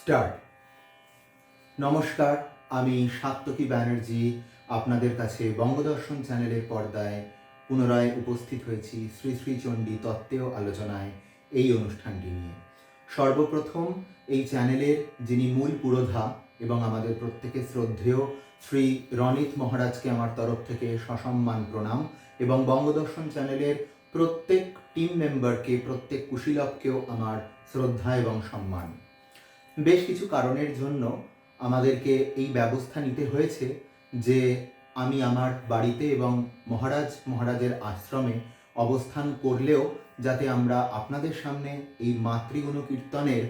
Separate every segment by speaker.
Speaker 1: Start. নমস্কার, আমি সাত্তকী ব্যানার্জি আপনাদের কাছে বঙ্গদর্শন চ্যানেলের পর্দায় পুনরায় উপস্থিত হয়েছি শ্রী শ্রী চণ্ডী তত্ত্বেয় আলোচনায় এই অনুষ্ঠানটি নিয়ে। সর্বপ্রথম এই চ্যানেলের যিনি মূল পুরোধা এবং আমাদের প্রত্যেকের শ্রদ্ধেয় শ্রী রণিত মহারাজকে আমার তরফ থেকে সসম্মান প্রণাম, এবং বঙ্গদর্শন চ্যানেলের প্রত্যেক টিম মেম্বারকে, প্রত্যেক কুশীলবকেও আমার শ্রদ্ধা এবং সম্মান। বেশ কিছু কারণের জন্য আমাদেরকে এই ব্যবস্থা নিতে হয়েছে যে আমি আমার বাড়িতে এবং মহারাজের আশ্রমে অবস্থান করলেও যাতে আমরা আপনাদের সামনে এই মাতৃগুণ কীর্তনের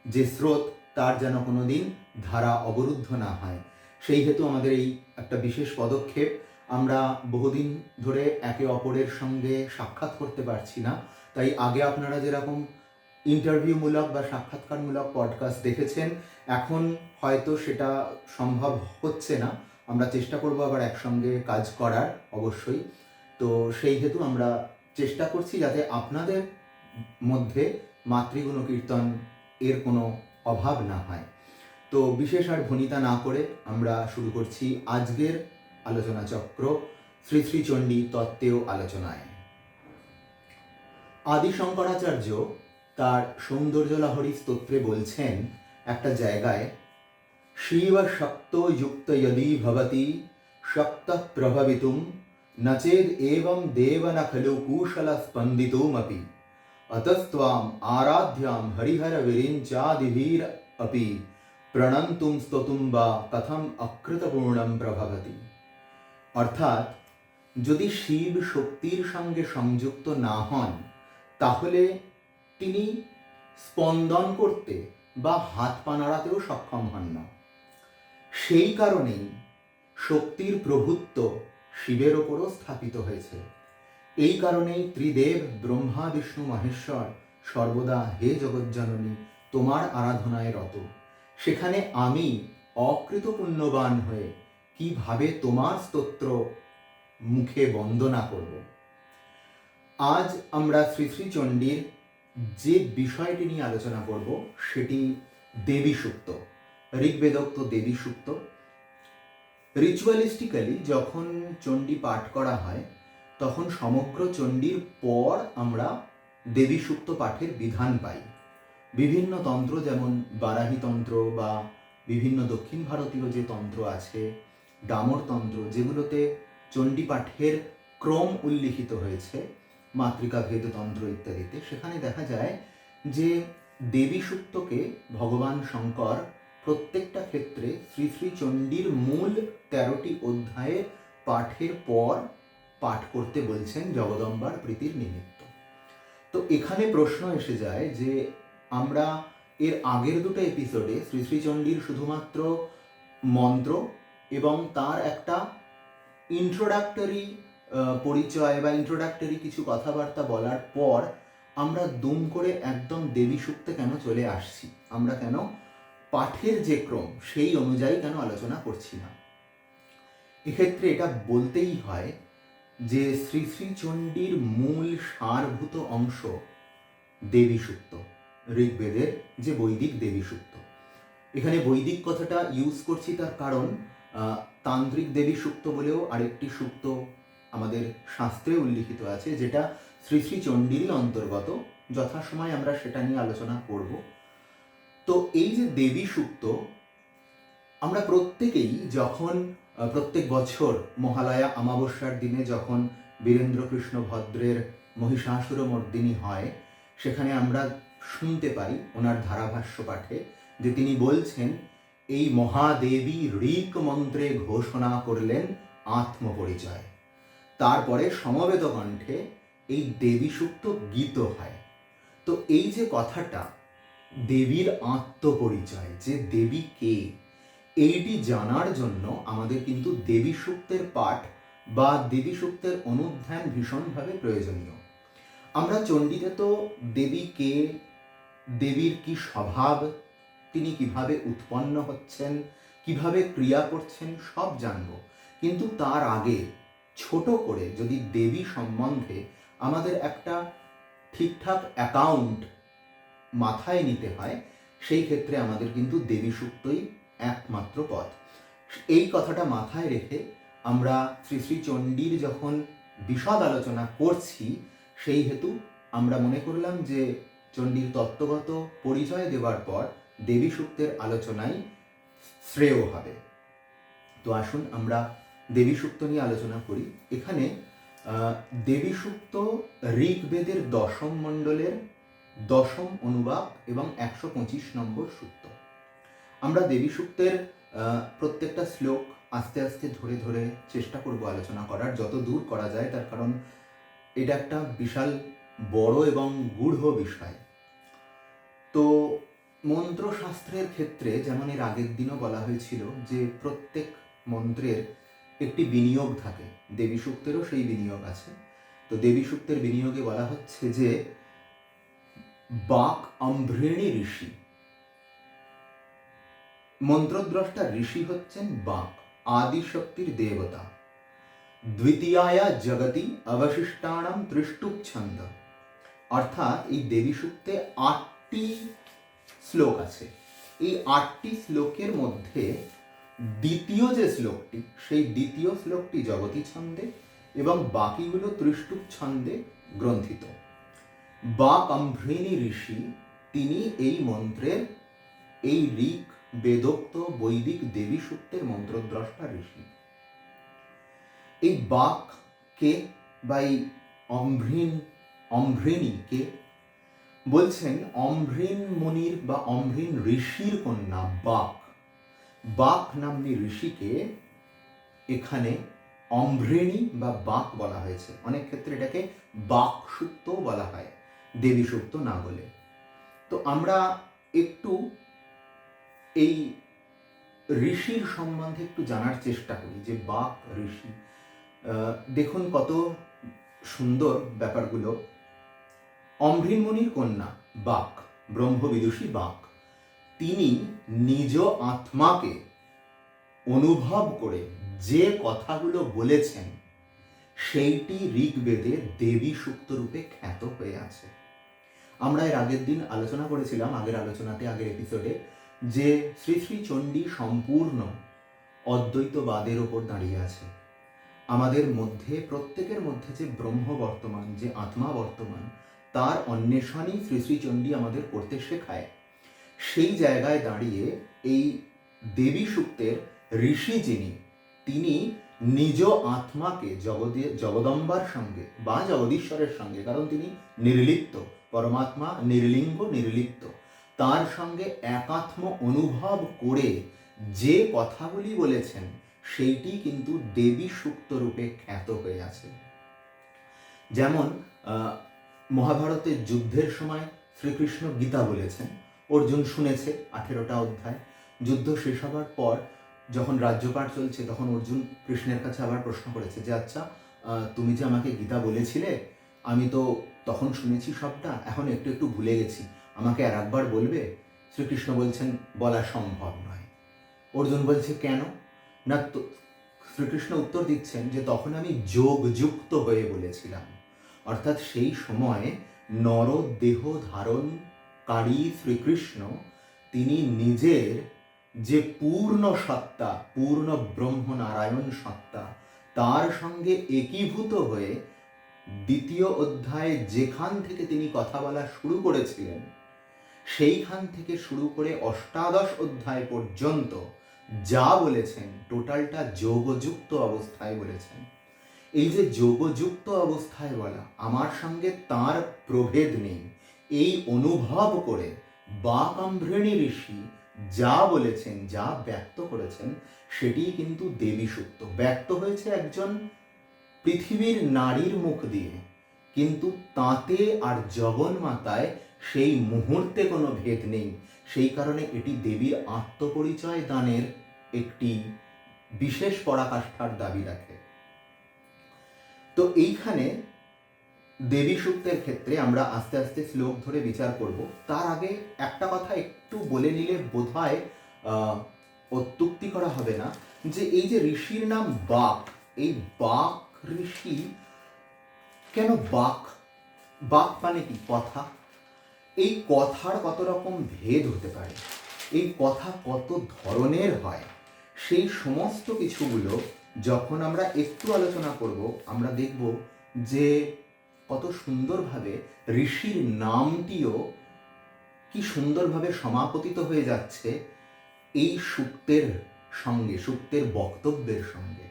Speaker 1: যে স্রোত তার যেন কোনো দিন ধারা অবরুদ্ধ না হয়, সেই হেতু আমাদের এই একটা বিশেষ পদক্ষেপ। আমরা বহুদিন ধরে একে অপরের সঙ্গে সাক্ষাৎ করতে পারছি না, তাই আগে আপনারা যেরকম ইন্টারভিউমূলক বা সাক্ষাৎকারমূলক পডকাস্ট দেখেছেন, এখন হয়তো সেটা সম্ভব হচ্ছে না। আমরা চেষ্টা করব আবার একসঙ্গে কাজ করার, অবশ্যই। তো সেই হেতু আমরা চেষ্টা করছি যাতে আপনাদের মধ্যে মাতৃগুণ কীর্তন এর কোনো অভাব না হয়। তো বিশেষ আর ভনিতা না করে আমরা শুরু করছি আজকের আলোচনা চক্র শ্রী শ্রী চণ্ডী তত্ত্বেয় আলোচনায়। আদি শঙ্করাচার্য তার সৌন্দর্যলহরী স্তোত্রে বলছেন একটা জায়গায়, শিব শক্ত যুক্ত যদি ভবতি শক্ত প্রভবিতুম নচেদ এবং দেব ন খলু কুশল স্পন্দিতুমপি অতস্ত্বাম আরাধ্যাম হরিহর বিরিঞ্চাদিভির अपि প্রণন্তুম স্ততুম বা কথম অকৃতপূর্ণম প্রভবতি। অর্থাৎ, যদি শিব শক্তির সঙ্গে সংযুক্ত না হন তাহলে তিনি স্পন্দন করতে বা হাত পা নাড়াতেও সক্ষম হন না। সেই কারণেই শক্তির প্রভুত্ব শিবের ওপরও স্থাপিত হয়েছে। এই কারণেই ত্রিদেব ব্রহ্মা বিষ্ণু মহেশ্বর সর্বদা হে জগজ্জননী তোমার আরাধনায় রত। সেখানে আমি অকৃতপুণ্যবান হয়ে কিভাবে তোমার স্তোত্র মুখে বন্দনা করব। আজ আমরা শ্রী শ্রী চণ্ডীর যে বিষয়টি নিয়ে আলোচনা করব সেটি দেবী সূক্ত, ঋগ্বেদোক্ত দেবী সূক্ত। রিচুয়ালিস্টিক্যালি যখন চণ্ডী পাঠ করা হয় তখন সমগ্র চণ্ডীর পর আমরা দেবী সূক্ত পাঠের বিধান পাই। বিভিন্ন তন্ত্র, যেমন বারাহী তন্ত্র বা বিভিন্ন দক্ষিণ ভারতীয় যে তন্ত্র আছে, ডামর তন্ত্র, যেগুলোতে চণ্ডী পাঠের ক্রম উল্লিখিত হয়েছে, মাতৃকা ভেদ তন্ত্র ইত্যাদিতে, সেখানে দেখা যায় যে দেবী সূক্তকে ভগবান শঙ্কর প্রত্যেকটা ক্ষেত্রে শ্রী শ্রী চণ্ডীর মূল 13টি অধ্যায়ে পাঠের পর পাঠ করতে বলছেন জগদম্বার প্রীতির নিমিত্ত। তো এখানে প্রশ্ন এসে যায় যে আমরা এর আগের দুটো এপিসোডে শ্রী শ্রী চণ্ডীর শুধুমাত্র মন্ত্র এবং তার একটা ইন্ট্রোডাক্টরি পরিচয় বা ইন্ট্রোডাক্টরি কিছু কথাবার্তা বলার পর আমরা দুম করে একদম দেবী সূক্তে কেন চলে আসছি, আমরা কেন পাঠের যে ক্রম সেই অনুযায়ী কেন আলোচনা করছি না। এক্ষেত্রে এটা বলতেই হয় যে শ্রী শ্রী চণ্ডীর মূল সারভূত অংশ দেবী সূক্ত, ঋগ্বেদের যে বৈদিক দেবী সূক্ত। এখানে বৈদিক কথাটা ইউজ করছি তার কারণ তান্ত্রিক দেবী সূক্ত বলেও আরেকটি সূক্ত আমাদের শাস্ত্রে উল্লিখিত আছে, যেটা শ্রী শ্রী চণ্ডীরই অন্তর্গত। যথাসময় আমরা সেটা নিয়ে আলোচনা করব। তো এই যে দেবী সূক্ত, আমরা প্রত্যেকেই যখন প্রত্যেক বছর মহালয়া অমাবস্যার দিনে যখন বীরেন্দ্রকৃষ্ণ ভদ্রের মহিষাসুরমর্দিনী হয়, সেখানে আমরা শুনতে পাই ওনার ধারাভাষ্য পাঠে যে তিনি বলছেন, এই মহাদেবী ঋক মন্ত্রে ঘোষণা করলেন আত্মপরিচয়। তারপরে সমবেত কণ্ঠে এই দেবী সূক্ত গীত হয়। তো এই যে কথাটা দেবীর আত্মপরিচয়, যে দেবী কে, এইটি জানার জন্য আমাদের কিন্তু দেবী সূক্তের পাঠ বা দেবী সূক্তের অনুধ্যান ভীষণভাবে প্রয়োজনীয়। আমরা চণ্ডীতে তো দেবী কে, দেবীর কি স্বভাব, তিনি কিভাবে উৎপন্ন হচ্ছেন, কিভাবে ক্রিয়া করছেন, সব জানব। কিন্তু তার আগে ছোট করে যদি দেবী সম্বন্ধে আমাদের একটা ঠিকঠাক অ্যাকাউন্ট মাথায় নিতে হয়, সেই ক্ষেত্রে আমাদের কিন্তু দেবী সূক্তই একমাত্র পথ। এই কথাটা মাথায় রেখে আমরা শ্রী শ্রী চণ্ডীর যখন বিশদ আলোচনা করছি, সেই হেতু আমরা মনে করলাম যে চণ্ডীর তত্ত্বগত পরিচয় দেওয়ার পর দেবী সূক্তের আলোচনাই শ্রেয় হবে। তো আসুন আমরা দেবী সূক্ত নিয়ে আলোচনা করি। এখানে দেবী সূক্ত ঋগ্বেদের দশম মণ্ডলের দশম অনুবাদ এবং 125 নম্বর সূক্ত। আমরা দেবী সূক্তের প্রত্যেকটা শ্লোক আস্তে আস্তে ধরে ধরে চেষ্টা করব আলোচনা করার, যত দূর করা যায়, তার কারণ এটা একটা বিশাল বড় এবং গূঢ় বিষয়। তো মন্ত্রশাস্ত্রের ক্ষেত্রে যেমন এর আগের দিনও বলা হয়েছিল যে প্রত্যেক মন্ত্রের একটি বিনিয়োগ থাকে, দেবী সূক্তেরও সেই বিনিয়োগ আছে। তো দেবী সূক্তের বিনিয়োগে বলা হচ্ছে যে বাক অম্ভৃণী ঋষি, মন্ত্রদ্রষ্টা ঋষি হচ্ছেন বাক, আদিশক্তির দেবতা। দ্বিতীয়া জগতি অবশিষ্টানাম ত্রিষ্টুপ ছন্দ, অর্থাৎ এই দেবী সূক্তে 8টি শ্লোক আছে। এই 8টি শ্লোকের মধ্যে দ্বিতীয় যে শ্লোকটি, সেই দ্বিতীয় শ্লোকটি জগতী ছন্দে এবং বাকিগুলো ত্রিষ্টুপ ছন্দে গ্রন্থিত। বাক অম্ভৃণী ঋষি, তিনি এই মন্ত্রের, এই ঋক বেদোক্ত বৈদিক দেবী সূক্তের মন্ত্রদ্রষ্টা ঋষি। এই বাককে বা এই অম্ভৃণীকে বলছেন অম্ভৃণ মুনির বা অম্ভৃণ ঋষির কন্যা বাক। বাক নাম্নী ঋষিকে এখানে অম্ভৃণী বা বাক বলা হয়েছে। অনেক ক্ষেত্রে এটাকে বাক সূক্ত বলা হয়, দেবী সূক্ত না বলে। তো আমরা একটু এই ঋষির সম্বন্ধে একটু জানার চেষ্টা করি যে বাক ঋষি। দেখুন কত সুন্দর ব্যাপারগুলো। অম্ভৃণ মুনির কন্যা বাক, ব্রহ্মবিদুষী বাক, তিনি নিজ আত্মাকে অনুভব করে যে কথাগুলো বলেছেন সেইটি ঋগ্বেদে দেবী সূক্ত রূপে খ্যাত হয়ে আছে। আমরা এর আগের দিন আলোচনা করেছিলাম, আগের এপিসোডে, যে শ্রী শ্রী চণ্ডী সম্পূর্ণ অদ্বৈতবাদের ওপর দাঁড়িয়ে আছে। আমাদের মধ্যে, প্রত্যেকের মধ্যে যে ব্রহ্ম বর্তমান, যে আত্মা বর্তমান, তার অন্বেষণই শ্রী শ্রী চণ্ডী আমাদের করতে শেখায়। সেই জায়গায় দাঁড়িয়ে এই দেবী সূক্তের ঋষি যিনি, তিনি নিজ আত্মাকে জগদম্বার সঙ্গে বা জগদীশ্বরের সঙ্গে, কারণ তিনি নির্লিপ্ত, পরমাত্মা নির্লিঙ্গ নির্লিপ্ত, তার সঙ্গে একাত্ম অনুভব করে যে কথাগুলি বলেছেন সেইটি কিন্তু দেবী সূক্ত রূপে খ্যাত হয়ে আছে। যেমন মহাভারতের যুদ্ধের সময় শ্রীকৃষ্ণ গীতা বলেছেন, অর্জুন শুনেছে 18টা অধ্যায়। যুদ্ধ শেষ হবার পর যখন রাজ্যপাট চলছে, তখন অর্জুন কৃষ্ণের কাছে আবার প্রশ্ন করেছে যে আচ্ছা, তুমি যে আমাকে গীতা বলেছিলে, আমি তো তখন শুনেছি সবটা, এখন একটু একটু ভুলে গেছি, আমাকে আর একবার বলবে? শ্রীকৃষ্ণ বলছেন বলা সম্ভব নয়। অর্জুন বলছে কেন না, তো শ্রীকৃষ্ণ উত্তর দিচ্ছেন যে তখন আমি যোগযুক্ত হয়ে বলেছিলাম। অর্থাৎ সেই সময় নরদেহ ধারণকারী শ্রীকৃষ্ণ, তিনি নিজের যে পূর্ণ সত্তা, পূর্ণ ব্রহ্ম নারায়ণ সত্তা, তার সঙ্গে একীভূত হয়ে দ্বিতীয় অধ্যায়ে যেখান থেকে তিনি কথা বলা শুরু করেছিলেন, সেইখান থেকে শুরু করে অষ্টাদশ অধ্যায় পর্যন্ত যা বলেছেন টোটালটা যোগযুক্ত অবস্থায় বলেছেন। এই যে যোগযুক্ত অবস্থায় বলা, আমার সঙ্গে তার প্রভেদ নেই, এই অনুভব করে বাক অম্ভৃণী ঋষি যা বলেছেন, যা ব্যক্ত করেছেন, সেটি কিন্তু দেবী সূক্ত। ব্যক্ত হয়েছে একজন পৃথিবীর নারীর মুখ দিয়ে, কিন্তু তাতে আর জগন্মাতায় সেই মুহূর্তে কোনো ভেদ নেই। সেই কারণে এটি দেবীর আত্মপরিচয় দানের একটি বিশেষ পরাকাষ্ঠার দাবি রাখে। তো এইখানে দেবী সূক্তের ক্ষেত্রে আমরা আস্তে আস্তে শ্লোক ধরে বিচার করব। তার আগে একটা কথা একটু বলে নিলে বোধহয় অত্যুক্তি করা হবে না, যে এই যে ঋষির নাম বাক, এই বাক ঋষি কেন বাক? বাক মানে কি? কথা। এই কথার কত রকম ভেদ হতে পারে, এই কথা কত ধরনের হয়, সেই সমস্ত কিছুগুলো যখন আমরা একটু আলোচনা করব, আমরা দেখব যে কত সুন্দরভাবে ঋষির নামটিও কি সুন্দরভাবে সমাপতিত হয়ে যাচ্ছে এই সূক্তের সঙ্গে, সূক্তের বক্তব্যের সঙ্গে।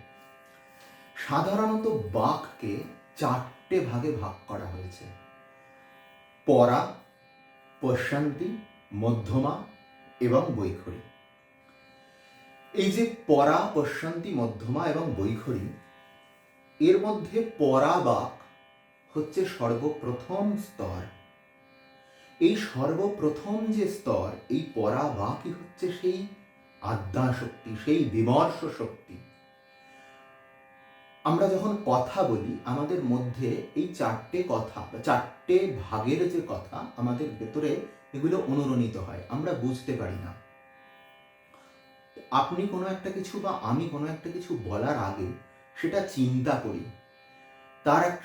Speaker 1: সাধারণত বাককে 4টে ভাগে ভাগ করা হয়েছে: পরা, পশ্যন্তি, মধ্যমা এবং বৈখরী। এই যে পরা, পশ্যন্তি, মধ্যমা এবং বৈখরী, এর মধ্যে পরা বাক হচ্ছে সর্বপ্রথম স্তর। এই সর্বপ্রথম যে স্তর, এই পরা বাকই হচ্ছে সেই আদ্যাশক্তি, সেই বিমর্ষ শক্তি। আমরা যখন কথা বলি, আমাদের মধ্যে এই 4টে কথা, 4টে ভাগের যে কথা আমাদের ভেতরে, এগুলো অনুরণিত হয়, আমরা বুঝতে পারি না। আপনি কোনো একটা কিছু বা আমি কোনো একটা কিছু বলার আগে সেটা চিন্তা করি,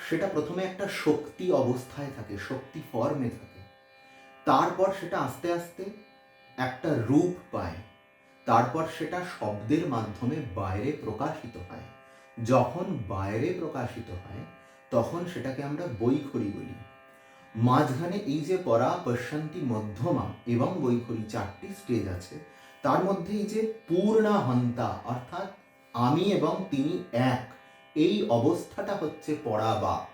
Speaker 1: সেটা প্রথমে একটা শক্তি অবস্থায় থাকে, শক্তি ফর্মে থাকে, তারপর সেটা আস্তে আস্তে একটা রূপ পায়, তারপর সেটা শব্দের মাধ্যমে বাইরে প্রকাশিত হয়। যখন বাইরে প্রকাশিত হয় তখন সেটাকে আমরা বৈখরী বলি। মাঝখানে এই যে পরা, পশ্যন্তি, মধ্যমা এবং বৈখরী 4টি স্টেজ আছে, তার মধ্যে এই যে পূর্ণাহন্তা অর্থাৎ আমি এবং তিনি এক, এই অবস্থাটা হচ্ছে পরাবাক।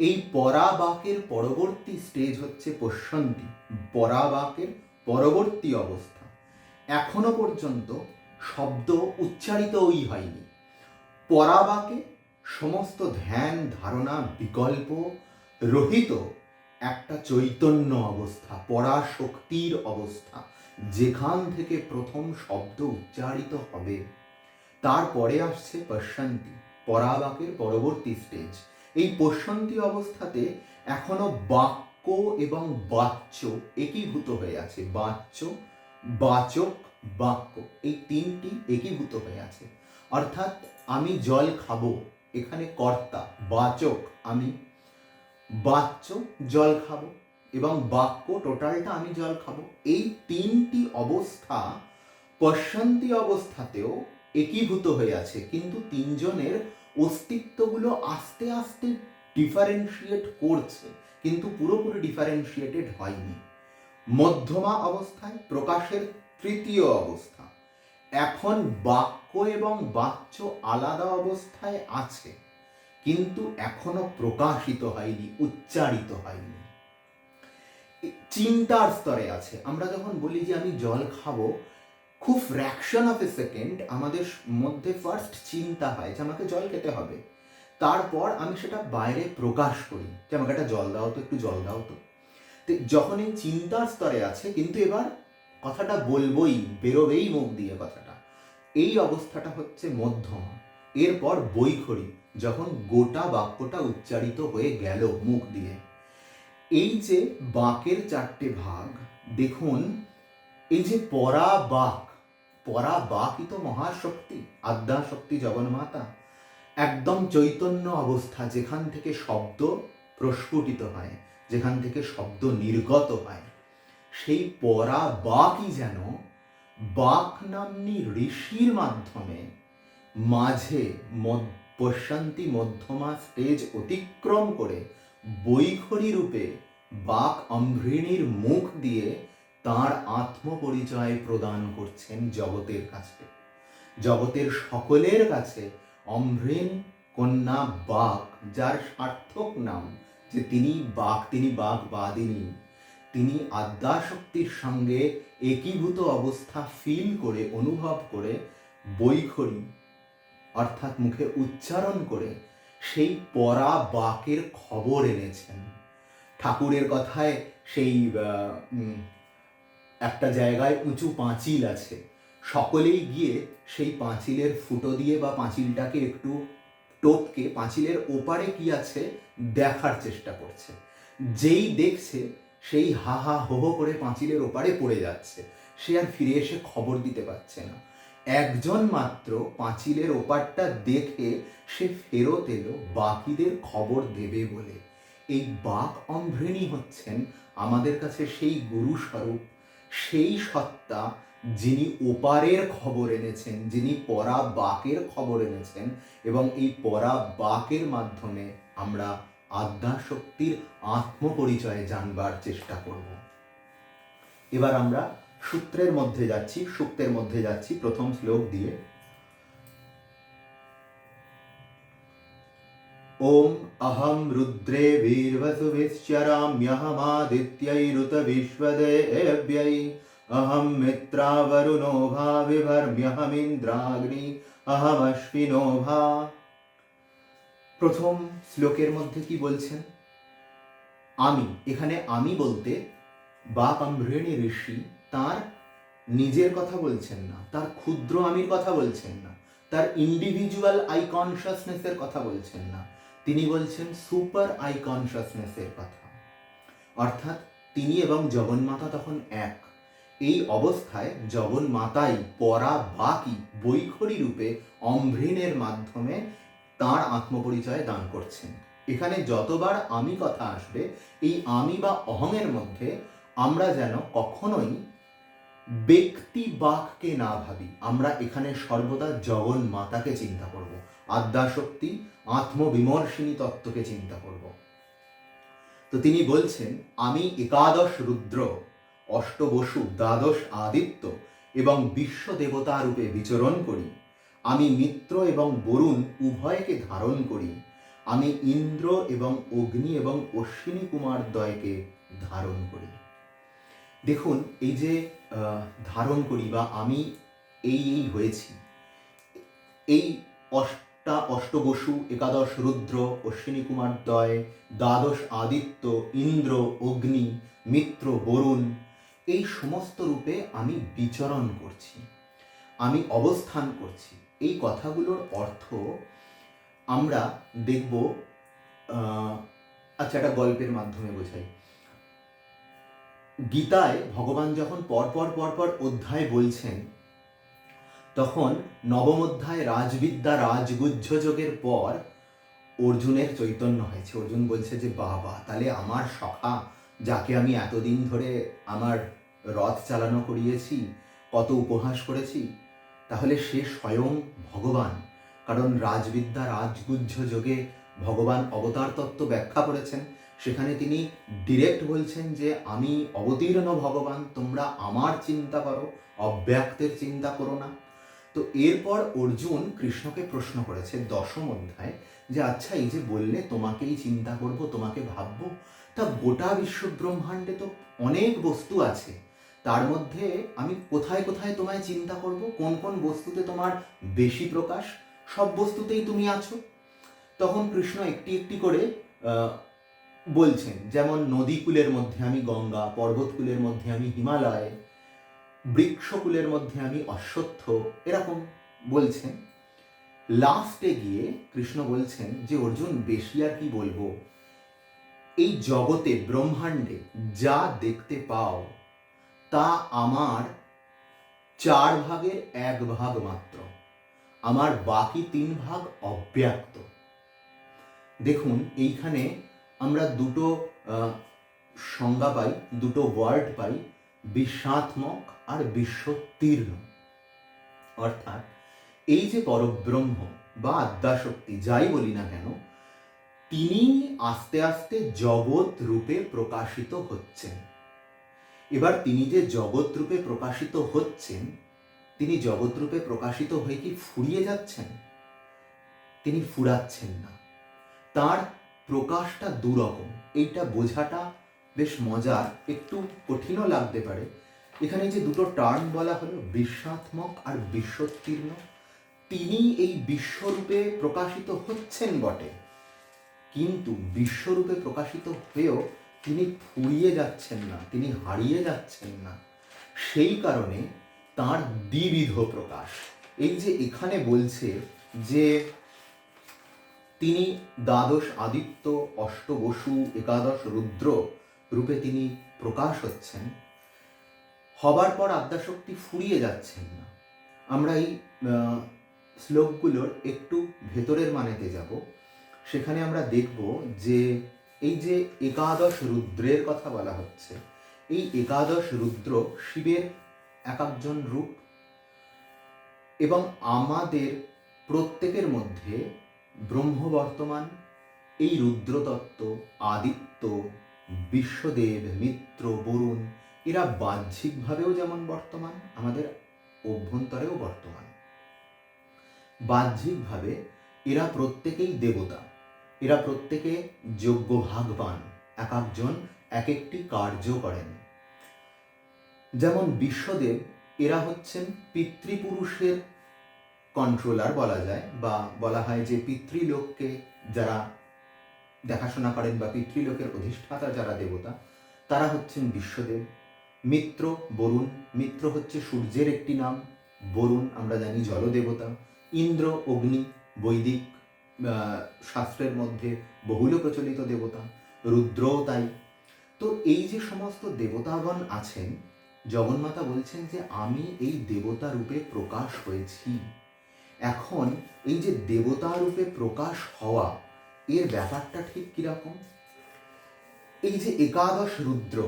Speaker 1: এই পরাবাকের পরবর্তী স্টেজ হচ্ছে পশ্যন্তি, পরাবাকের পরবর্তী অবস্থা। এখনো পর্যন্ত শব্দ উচ্চারিতই হয়নি। পরাবাকে সমস্ত ধ্যান ধারণা বিকল্প রহিত একটা চৈতন্য অবস্থা, পরাশক্তির অবস্থা, যেখান থেকে প্রথম শব্দ উচ্চারিত হবে। তারপরে আসছে পশ্যন্তি, পরাবাকের পরবর্তী স্টেজ। এই পশ্যন্তি অবস্থাতে এখনো বাক্য এবং বাচ্য একীভূত হয়ে আছে। বাচ্য, বাচক, বাক্য, এই 3টি একীভূত হয়ে আছে। অর্থাৎ আমি জল খাবো, এখানে কর্তা, বাচক আমি, বাচ্য জল খাবো, এবং বাক্য টোটালটা আমি জল খাবো। এই 3টি অবস্থা পশ্যন্তি অবস্থাতেও একীভূত হয়ে আছে, কিন্তু 3জনের অস্তিত্বগুলো আস্তে আস্তে ডিফারেন্সিয়েট করছে, কিন্তু পুরোপুরি ডিফারেন্সিয়েটেড হয়নি। মধ্যমা অবস্থায়, প্রকাশের 3য় অবস্থা, এখন বাক্য এবং বাচ্য আলাদা অবস্থায় আছে, কিন্তু এখনো প্রকাশিত হয়নি, উচ্চারিত হয়নি, চিন্তার স্তরে আছে। আমরা যখন বলি যে আমি জল খাবো, খুব ফ্র্যাকশন অফ এ সেকেন্ড আমাদের মধ্যে ফার্স্ট চিন্তা হয় যে আমাকে জল খেতে হবে, তারপর আমি সেটা বাইরে প্রকাশ করি যে আমাকে একটা জল দাও তো, একটু জল দাও তো। যখন এই চিন্তার স্তরে আছে, কিন্তু এবার কথাটা বলবোই, বেরোবেই মুখ দিয়ে কথাটা, এই অবস্থাটা হচ্ছে মধ্যমা। এরপর বৈখরী, যখন গোটা বাক্যটা উচ্চারিত হয়ে গেল মুখ দিয়ে। এই যে বাকের 4টে ভাগ, দেখুন এই যে পরাবাক, পরাবাকই তো মহাশক্তি, আদ্যাশক্তি, জগন্মাতা, একদম চৈতন্য অবস্থা, যেখান থেকে শব্দ প্রস্ফুটিত হয়, যেখান থেকে শব্দ নির্গত হয়। সেই পরাবাকই যেন বাক নাম্নী ঋষির মাধ্যমে মাঝে পশ্যন্তি, মধ্যমা স্টেজ অতিক্রম করে বৈখরী রূপে বাক অম্ভৃণীর মুখ দিয়ে তার আত্মপরিচয় প্রদান করছেন জগতের কাছে, জগতের সকলের কাছে। অম্ভৃণ কন্যা বাক, যার সার্থক নাম যে তিনি বাক, তিনি বাগবাদিনী, তিনি আদ্যাশক্তির সঙ্গে একীভূত অবস্থা ফিল করে, অনুভব করে, বৈখরী অর্থাৎ মুখে উচ্চারণ করে সেই পরাবাকের খবর এনেছেন। ঠাকুরের কথায় সেই একটা জায়গায় উঁচু পাঁচিল আছে, সকলেই গিয়ে সেই পাঁচিলের ফুটো দিয়ে বা পাঁচিলটাকে একটু টপকে পাঁচিলের ওপারে কি আছে দেখার চেষ্টা করছে। যেই দেখছে সেই হা হা হো হো করে পাঁচিলের ওপারে পড়ে যাচ্ছে, সে আর ফিরে এসে খবর দিতে পারছে না। একজন মাত্র পাঁচিলের ওপারটা দেখে সে ফেরত এলো বাকিদের খবর দেবে বলে। এই বাক অম্ভৃণী হচ্ছেন আমাদের কাছে সেই গুরু স্বরূপ, সেই সত্তা যিনি ওপারের খবর এনেছেন, যিনি পরা বাকের খবর এনেছেন, এবং এই পরা বাকের মাধ্যমে আমরা আদ্যাশক্তির আত্মপরিচয়ে জানবার চেষ্টা করব। এবার আমরা সূত্রের মধ্যে যাচ্ছি, সূক্তের মধ্যে যাচ্ছি প্রথম শ্লোক দিয়ে। ওম অহম রুদ্রে বীরবসুবিশ্চরাম্যহমাদিত্যৈরুত বিশ্বদেব্যৈ অহম মিত্রাবরুণো ভা বিভর্ম্যহমিন্দ্রাগ্নি অহমশ্বিনো ভা। প্রথম শ্লোকের মধ্যে কি বলছেন? আমি, এখানে আমি বলতে বাকম্ভৃণী ঋষি তার নিজের কথা বলছেন না, তার ক্ষুদ্র আমির কথা বলছেন না, তার ইন্ডিভিজুয়াল আই কনসাসনেসের কথা বলছেন না, তিনি বলছেন সুপার আই কনসাসনেসের কথা। অর্থাৎ তিনি এবং জগন্মাতা তখন এক। এই অবস্থায় জগন্মাতাই পরা বাকি বৈখরী রূপে অম্ভৃণের মাধ্যমে তার আত্মপরিচয় দান করছেন। এখানে যতবার আমি কথা আসবে, এই আমি বা অহমের মধ্যে আমরা যেন কখনোই ব্যক্তি বাককে না ভাবি। আমরা এখানে সর্বদা জগন্মাতাকে চিন্তা করব, আদ্যাশক্তি আত্মবিমর্শিনী তত্ত্বকে চিন্তা করব। তো তিনি বলছেন, আমি একাদশ রুদ্র, অষ্টবসু, দ্বাদশ আদিত্য এবং বিশ্ব দেবতা রূপে বিচরণ করি। আমি মিত্র এবং বরুণ উভয়কে ধারণ করি। আমি ইন্দ্র এবং অগ্নি এবং অশ্বিনী কুমার দ্বয়কে ধারণ করি। দেখুন, এই যে ধারণ করি বা আমি এই হয়েছি, এই অষ্টবসু, একাদশ রুদ্র, অশ্বিনী কুমার দ্বয়, দ্বাদশ আদিত্য, ইন্দ্র, অগ্নি, মিত্র, বরুণ, এই সমস্ত রূপে আমি বিচরণ করছি, আমি অবস্থান করছি। এই কথাগুলোর অর্থ আমরা দেখব। আচ্ছা, একটা গল্পের মাধ্যমে বোঝাই। গীতায় ভগবান যখন পরপর অধ্যায় বলছেন, তখন নবম অধ্যায় রাজবিদ্যা রাজগুহ্য যোগের পর অর্জুনের চৈতন্য হয়েছে। অর্জুন বলছে যে বাবা, তাহলে আমার সখা, যাকে আমি এতদিন ধরে আমার রথ চালানো করিয়েছি, কত উপহাস করেছি, তাহলে সে স্বয়ং ভগবান। কারণ রাজবিদ্যা রাজগুহ্য যোগে ভগবান অবতার তত্ত্ব ব্যাখ্যা করেছেন। সেখানে তিনি ডিরেক্ট বলছেন যে আমি অবতীর্ণ ভগবান, তোমরা আমার চিন্তা করো, অব্যক্তের চিন্তা করো না। তো এরপর অর্জুন কৃষ্ণকে প্রশ্ন করেছে দশম অধ্যায় যে আচ্ছা, এই যে বললে তোমাকেই চিন্তা করব, তোমাকে ভাববো, তা গোটা বিশ্ব ব্রহ্মাণ্ডে তো অনেক বস্তু আছে, তার মধ্যে আমি কোথায় কোথায় তোমায় চিন্তা করব, কোন কোন বস্তুতে তোমার বেশি প্রকাশ? সব বস্তুতেই তুমি আছো। তখন কৃষ্ণ একটি একটি করে বলছেন, যেমন নদীকূলের মধ্যে আমি গঙ্গা, পর্বতকূলের মধ্যে আমি হিমালয়, বৃক্ষকুলের মধ্যে আমি অশ্বত্থ, এরকম বলছেন। লাস্টে গিয়ে কৃষ্ণ বলছেন যে অর্জুন, বেশি আর কি বলবো, এই জগতে ব্রহ্মাণ্ডে যা দেখতে পাও তা আমার 4 ভাগের 1 ভাগ মাত্র, আমার বাকি 3 ভাগ অব্যক্ত। দেখুন, এইখানে আমরা দুটো সংজ্ঞা পাই, দুটো ওয়ার্ড পাই, বিশ্বাত্মক আর বিশ্বতীর্ণ। অর্থাৎ এই যে পরব্রহ্ম বা আদ্যাশক্তি, যাই বলি না কেন, তিনি আস্তে আস্তে জগৎ রূপে প্রকাশিত হচ্ছেন। এবার তিনি যে জগৎ রূপে প্রকাশিত হচ্ছেন, তিনি জগৎ রূপে প্রকাশিত হয়ে কি ফুরিয়ে যাচ্ছেন? তিনি ফুরাচ্ছেন না। তার প্রকাশটা দুরকম। এইটা বোঝাটা বেশ মজার, একটু কঠিনও লাগতে পারে। এখানে যে দুটো টার্ম বলা হলো, বিশ্বাত্মক আর বিশ্বতীর্ণ, তিনি এই বিশ্বরূপে প্রকাশিত হচ্ছেন বটে, কিন্তু বিশ্বরূপে প্রকাশিত হয়েও তিনি ফুরিয়ে যাচ্ছেন না, তিনি হারিয়ে যাচ্ছেন না। সেই কারণে তার দ্বিবিধ প্রকাশ। এই যে এখানে বলছে যে তিনি দ্বাদশ আদিত্য, অষ্টবসু, একাদশ রুদ্র রূপে তিনি প্রকাশ হচ্ছেন, হবার পর আদ্যাশক্তি ফুরিয়ে যাচ্ছেন না। আমরা এই শ্লোকগুলোর একটু ভেতরের মানেতে যাব। সেখানে আমরা দেখব যে এই যে একাদশ রুদ্রের কথা বলা হচ্ছে, এই একাদশ রুদ্র শিবের এক একজন রূপ, এবং আমাদের প্রত্যেকের মধ্যে ব্রহ্ম বর্তমান। এই রুদ্রতত্ত্ব, আদিত্য, বিশ্বদেব, মিত্র, বরুণ, এরা বাহ্যিকভাবেও যেমন বর্তমান, আমাদের অভ্যন্তরেও বর্তমান। বাহ্যিকভাবে এরা প্রত্যেকেই দেবতা, এরা প্রত্যেকে যোগ্য ভাগবান, এক একজন এক একটি কার্য করেন। যেমন বিশ্বদেব, এরা হচ্ছেন পিতৃপুরুষের কন্ট্রোলার বলা যায়, বা বলা হয় যে পিতৃলোককে যারা দেখাশোনা করেন বা পিতৃলোকের অধিষ্ঠাতা যারা দেবতা, তারা হচ্ছেন বিশ্বদেব। মিত্র, বরুণ, মিত্র হচ্ছে সূর্যের একটি নাম, বরুণ আমরা জানি জলদেবতা। ইন্দ্র, অগ্নি, বৈদিক শাস্ত্রের মধ্যে বহুল প্রচলিত দেবতা। রুদ্রও তাই। তো এই যে সমস্ত দেবতাগণ আছেন, জগন্মাতা বলছেন যে আমি এই দেবতা রূপে প্রকাশ হয়েছি। এখন এই যে দেবতা রূপে প্রকাশ হওয়া, এর ব্যাপারটা ঠিক কিরকম? এই যে একাদশ রুদ্র,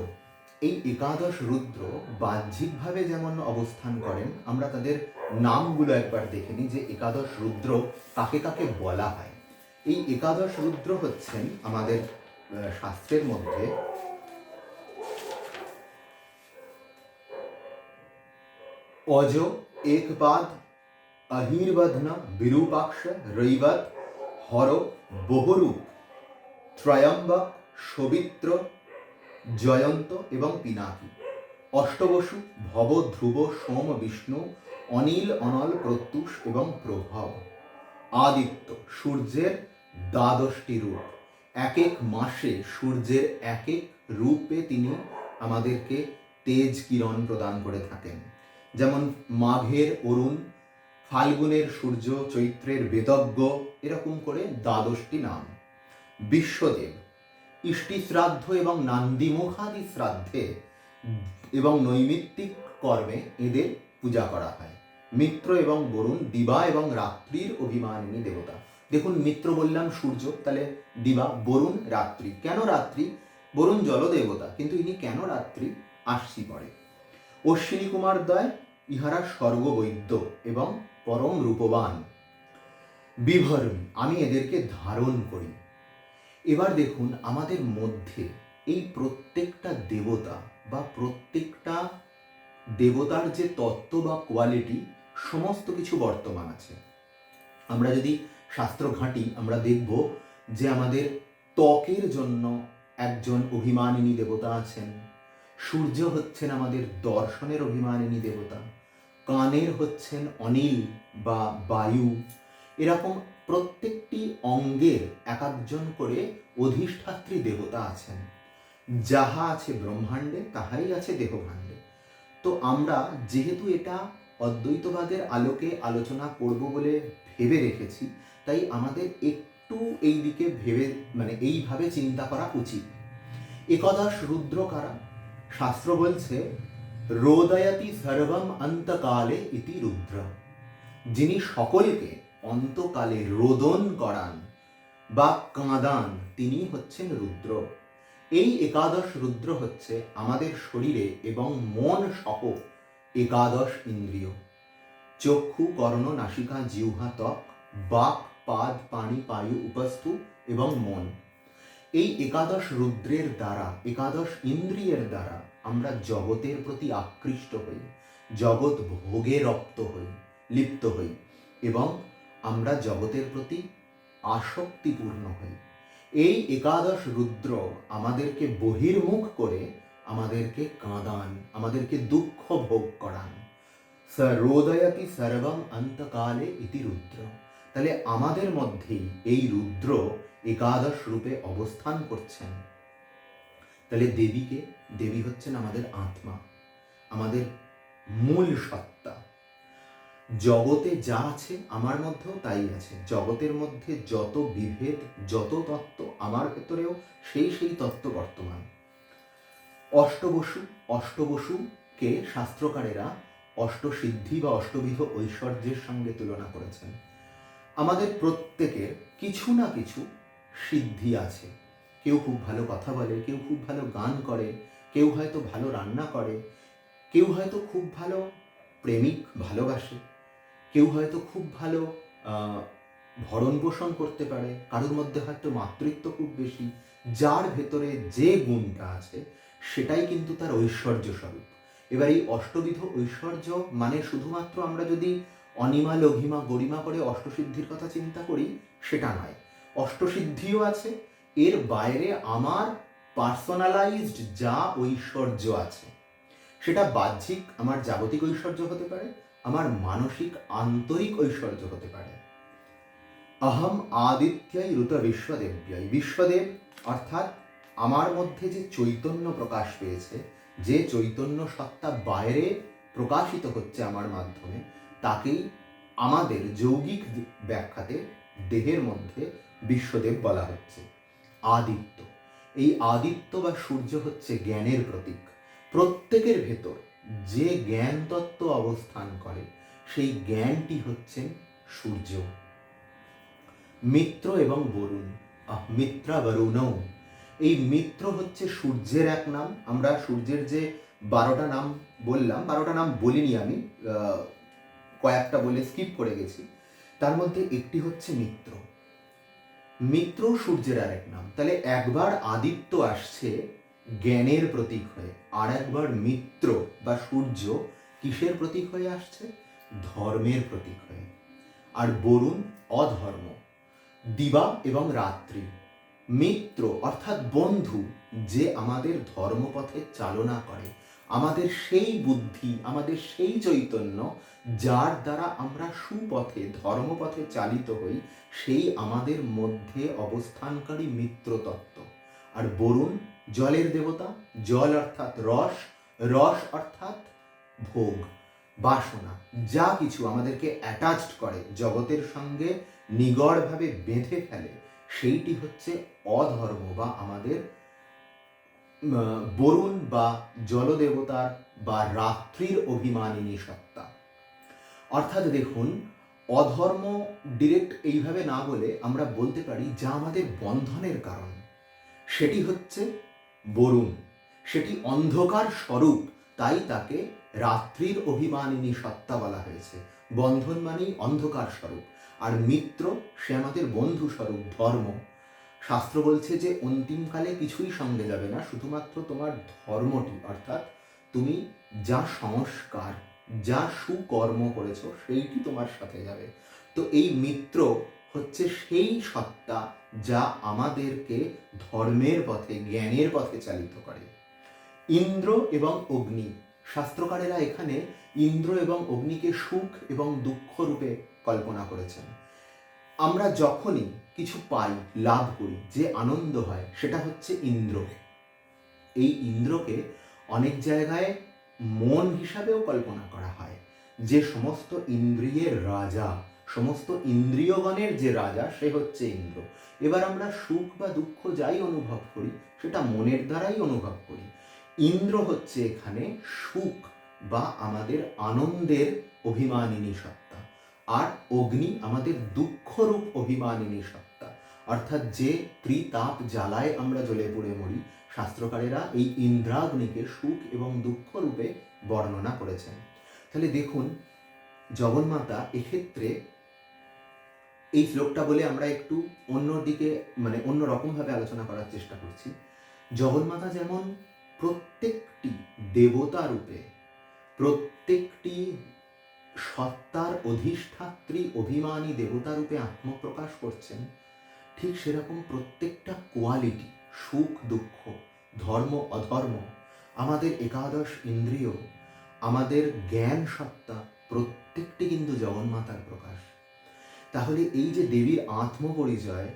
Speaker 1: এই একাদশ রুদ্র বাহ্যিকভাবে যেমন অবস্থান করেন, আমরা তাদের নামগুলো একবার দেখে নিই যে একাদশ রুদ্র কাকে কাকে বলা হয়। এই একাদশ রুদ্র হচ্ছেন আমাদের শাস্ত্রের মধ্যে অজ, একপাদ, আহির্বধ্ন, বিরূপাক্ষ, রৈবত, হর, বহুরূপ, ত্রয়ম্বক, সবিত্র, জয়ন্ত এবং পিনাকি। অষ্টবসু, ভব, ধ্রুব, সোম, বিষ্ণু, অনিল, অনল, প্রত্যুষ এবং প্রভব। আদিত্য, সূর্যের দ্বাদশটি রূপ। এক এক মাসে সূর্যের এক এক রূপে তিনি আমাদেরকে তেজ কিরণ প্রদান করে থাকেন। যেমন মাঘের অরুণ, ফাল্গুনের সূর্য, চৈত্রের বেদজ্ঞ, এরকম করে দ্বাদশটি নাম। বিশ্বদেব, ইষ্টি শ্রাদ্ধ এবং নান্দিমুখাদি শ্রাদ্ধে এবং নৈমিত্তিক কর্মে এদের পূজা করা হয়। মিত্র এবং বরুণ দিবা এবং রাত্রির অভিমানিনী দেবতা। দেখুন, মিত্র বললাম সূর্য, তাহলে দিবা, বরুণ রাত্রি। কেন রাত্রি? বরুণ জলদেবতা, কিন্তু ইনি কেন রাত্রি আসছি পরে। অশ্বিনী কুমার দ্বয়, ইহারা স্বর্গবৈদ্য এবং পরম রূপবান। বিভর্মী, আমি এদেরকে ধারণ করি। এবার দেখুন, আমাদের মধ্যে এই প্রত্যেকটা দেবতা বা প্রত্যেকটা দেবতার যে তত্ত্ব বা কোয়ালিটি, সমস্ত কিছু বর্তমান আছে। আমরা যদি শাস্ত্র ঘাঁটি, আমরা দেখব যে আমাদের ত্বকের জন্য একজন অভিমানিনী দেবতা আছেন। সূর্য হচ্ছেন আমাদের দর্শনের অভিমানিনী দেবতা। কানের হচ্ছেন অনিল বা বায়ু। এরকম প্রত্যেকটি অঙ্গের এক একজন করে অধিষ্ঠাত্রী দেবতা আছেন। যাহা আছে ব্রহ্মাণ্ডে, তাহাই আছে দেহভাণ্ডে। তো আমরা যেহেতু এটা অদ্বৈতবাদের আলোকে আলোচনা করব বলে ভেবে রেখেছি, তাই আমাদের একটু এই দিকে এইভাবে চিন্তা করা উচিত। একাদশ রুদ্র কারা? শাস্ত্র বলছে রোদয়তি সর্বম অন্তকালে ইতি রুদ্র। যিনি সকলকে অন্তকালে রোদন করান বা কাঁদান, তিনি হচ্ছেন রুদ্র। এই একাদশ রুদ্র হচ্ছে আমাদের শরীরে এবং মন সহ একাদশ ইন্দ্রিয়। চক্ষু, কর্ণ, নাসিকা, জিহ্বা, ত্বক, বাক, পাদ, পানি, পায়ু, উপস্থু এবং মন। এই একাদশ রুদ্রের দ্বারা, একাদশ ইন্দ্রিয়ের দ্বারা আমরা জগতের প্রতি আকৃষ্ট হই, জগৎ ভোগে লিপ্ত হই এবং আমরা জগতের প্রতি আসক্তিপূর্ণ হই। এই একাদশ রুদ্র আমাদেরকে বহির্মুখ করে আমাদেরকে কাঁদান, আমাদেরকে দুঃখ ভোগ করান। স রোদয়তি সর্বম অন্তকালে ইতি রুদ্র। তাহলে আমাদের মধ্যেই এই রুদ্র একাদশ রূপে অবস্থান করছেন। তাহলে দেবীকে, দেবী হচ্ছেন আমাদের আত্মা, আমাদের মূল সত্তা। জগতে যা আছে আমার মধ্যেও তাই আছে। জগতের মধ্যে যত বিভেদ, যত তত্ত্ব, আমার ভেতরেও সেই তত্ত্ব বর্তমান। অষ্টবসুকে শাস্ত্রকারেরা অষ্টসিদ্ধি বা অষ্টবিধ ঐশ্বর্যের সঙ্গে তুলনা করেছেন। আমাদের প্রত্যেকের কিছু না কিছু সিদ্ধি আছে, কেউ খুব ভালো কথা বলে, কেউ খুব ভালো গান করে, কেউ হয়তো ভালো রান্না করে, কেউ হয়তো খুব ভালো প্রেমিক, ভালোবাসে, কেউ হয়তো খুব ভালো ভরণ পোষণ করতে পারে, কারোর মধ্যে হয়তো মাতৃত্ব খুব বেশি। যার ভেতরে যে গুণটা আছে সেটাই কিন্তু তার ঐশ্বর্য স্বরূপ। এবার এই অষ্টবিধ ঐশ্বর্য মানে শুধুমাত্র আমরা যদি অনিমা লঘিমা গরিমা করে অষ্টসিদ্ধির কথা চিন্তা করি সেটা নয়। অষ্টসিদ্ধিও আছে, এর বাইরে আমার পার্সোনালাইজড যা ঐশ্বর্য আছে, সেটা বাহ্যিক আমার জাগতিক ঐশ্বর্য হতে পারে, আমার মানসিক আন্তরিক ঐশ্বর্য হতে পারে। অহম আদিত্যাই রুত বিশ্বদেব্যাই, বিশ্বদেব অর্থাৎ আমার মধ্যে যে চৈতন্য প্রকাশ পেয়েছে, যে চৈতন্য সত্তা বাইরে প্রকাশিত হচ্ছে আমার মাধ্যমে, তাকেই আমাদের যৌগিক ব্যাখ্যাতে দেহের মধ্যে বিশ্বদেব বলা হচ্ছে। আদিত্য, এই আদিত্য বা সূর্য হচ্ছে জ্ঞানের প্রতীক। প্রত্যেকের ভেতর যে জ্ঞান তত্ত্ব অবস্থান করে সেই জ্ঞানটি হচ্ছেন সূর্য। মিত্র এবং বরুণ, মিত্রা বরুণও, এই মিত্র হচ্ছে সূর্যের এক নাম। আমরা সূর্যের যে 12টা নাম বললাম, 12টা নাম বলিনি আমি, কয়েকটা বলে স্কিপ করে গেছি। তার মধ্যে একটি হচ্ছে মিত্র। মিত্র সূর্যের আরেক নাম। তাহলে একবার আদিত্য আসছে জ্ঞানের প্রতীক হয়ে, আর একবার মিত্র বা সূর্য কিসের প্রতীক হয়ে আসছে? ধর্মের প্রতীক হয়ে। আর বরুণ অধর্ম, দিবা এবং রাত্রি। মিত্র অর্থাৎ বন্ধু, যে আমাদের ধর্মপথে চালনা করে, আমাদের সেই বুদ্ধি, আমাদের সেই চৈতন্য যার দ্বারা আমরা সুপথে ধর্মপথে চালিত হই, সেই আমাদের মধ্যে অবস্থানকারী মিত্র তত্ত্ব। আর বরুণ জলের দেবতা, জল অর্থাৎ রস, রস অর্থাৎ ভোগ, বাসনা, যা কিছু আমাদেরকে অ্যাটাচড করে, জগতের সঙ্গে নিগড়ভাবে বেঁধে ফেলে, সেইটি হচ্ছে অধর্ম বা আমাদের বরুণ বা জলদেবতার বা রাত্রির অভিমানিনী সত্তা। অর্থাৎ দেখুন, অধর্ম ডিরেক্ট এইভাবে না বলে আমরা বলতে পারি যা আমাদের বন্ধনের কারণ, সেটি হচ্ছে বরুণ, সেটি অন্ধকার স্বরূপ, তাই তাকে রাত্রির অভিমানিনী সত্তা বলা হয়েছে। বন্ধন মানেই অন্ধকার স্বরূপ। আর মিত্র, সে আমাদের বন্ধু স্বরূপ, ধর্ম। শাস্ত্র বলছে যে অন্তিমকালে কিছুই সঙ্গে যাবে না, শুধুমাত্র তোমার ধর্মটি, অর্থাৎ তুমি যা সংস্কার, যা সুকর্ম করেছো সেইটি তোমার সাথে যাবে। তো এই মিত্র হচ্ছে সেই সত্তা যা আমাদেরকে ধর্মের পথে, জ্ঞানের পথে চালিত করে। ইন্দ্র এবং অগ্নি, শাস্ত্রকারেরা এখানে ইন্দ্র এবং অগ্নিকে সুখ এবং দুঃখ রূপে কল্পনা করেছেন। আমরা যখনই কিছু পাই, লাভ করি, যে আনন্দ হয়, সেটা হচ্ছে ইন্দ্র। এই ইন্দ্রকে অনেক জায়গায় মন হিসাবেও কল্পনা করা হয়, যে সমস্ত ইন্দ্রিয়ের রাজা, সমস্ত ইন্দ্রিয়গণের যে রাজা, সে হচ্ছে ইন্দ্র। এবার আমরা সুখ বা দুঃখ যাই অনুভব করি, সেটা মনের দ্বারাই অনুভব করি। ইন্দ্র হচ্ছে এখানে সুখ বা আমাদের আনন্দের অভিমানিনী সত্তা, আর অগ্নি আমাদের দুঃখরূপ অভিমানিনী সত্তা, অর্থাৎ যে ত্রিতাপ জ্বালায় আমরা জ্বলে পুড়ে মরি। শাস্ত্রকারেরা এই ইন্দ্রাগ্নিকে সুখ এবং দুঃখ রূপে বর্ণনা করেছেন। তাহলে দেখুন, জগন্মাতা এক্ষেত্রে, এই শ্লোকটা বলে আমরা একটু অন্যদিকে মানে অন্য রকমভাবে আলোচনা করার চেষ্টা করছি। জগন্মাতা যেমন প্রত্যেকটি দেবতা রূপে, প্রত্যেকটি সত্তার অধিষ্ঠাত্রী অভিমানী দেবতা রূপে আত্মপ্রকাশ করছেন, ঠিক সেরকম প্রত্যেকটা কোয়ালিটি, সুখ দুঃখ, ধর্ম অধর্ম, আমাদের একাদশ ইন্দ্রিয়, আমাদের জ্ঞান সত্তা, প্রত্যেকটি কিন্তু জগন্মাতার প্রকাশ। তাহলে এই যে দেবীর আত্মপরিচয়,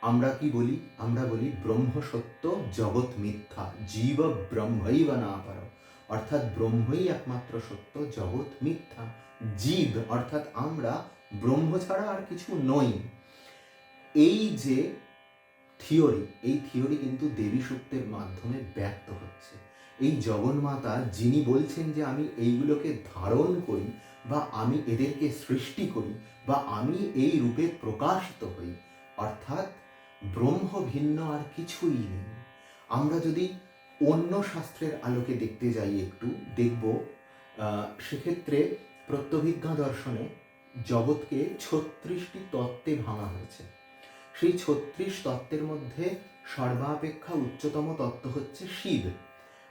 Speaker 1: আমরা কি বলি? আমরা বলি ব্রহ্ম সত্য, জগৎ মিথ্যা, জীব ব্রহ্মৈব না পার, অর্থাৎ ব্রহ্মই একমাত্র সত্য, জগৎ মিথ্যা। জীব অর্থাৎ আমরা ব্রহ্ম ছাড়া আর কিছু নই। এই যে থিওরি, এই থিওরি কিন্তু দেবী সূক্তের মাধ্যমে ব্যক্ত হচ্ছে। এই জগন্মাতা যিনি বলছেন যে আমি এইগুলোকে ধারণ করি, বা আমি এদেরকে সৃষ্টি করি, বা আমি এই রূপে প্রকাশিত হই, অর্থাৎ ব্রহ্ম ভিন্ন আর কিছুই নেই। আমরা যদি অন্য শাস্ত্রের আলোকে দেখতে যাই, একটু দেখব সেক্ষেত্রে প্রত্যভিজ্ঞা দর্শনে জগৎকে 36টি তত্ত্বে ভাঙা হয়েছে। সেই 36 তত্ত্বের মধ্যে সর্বাপেক্ষা উচ্চতম তত্ত্ব হচ্ছে শিব।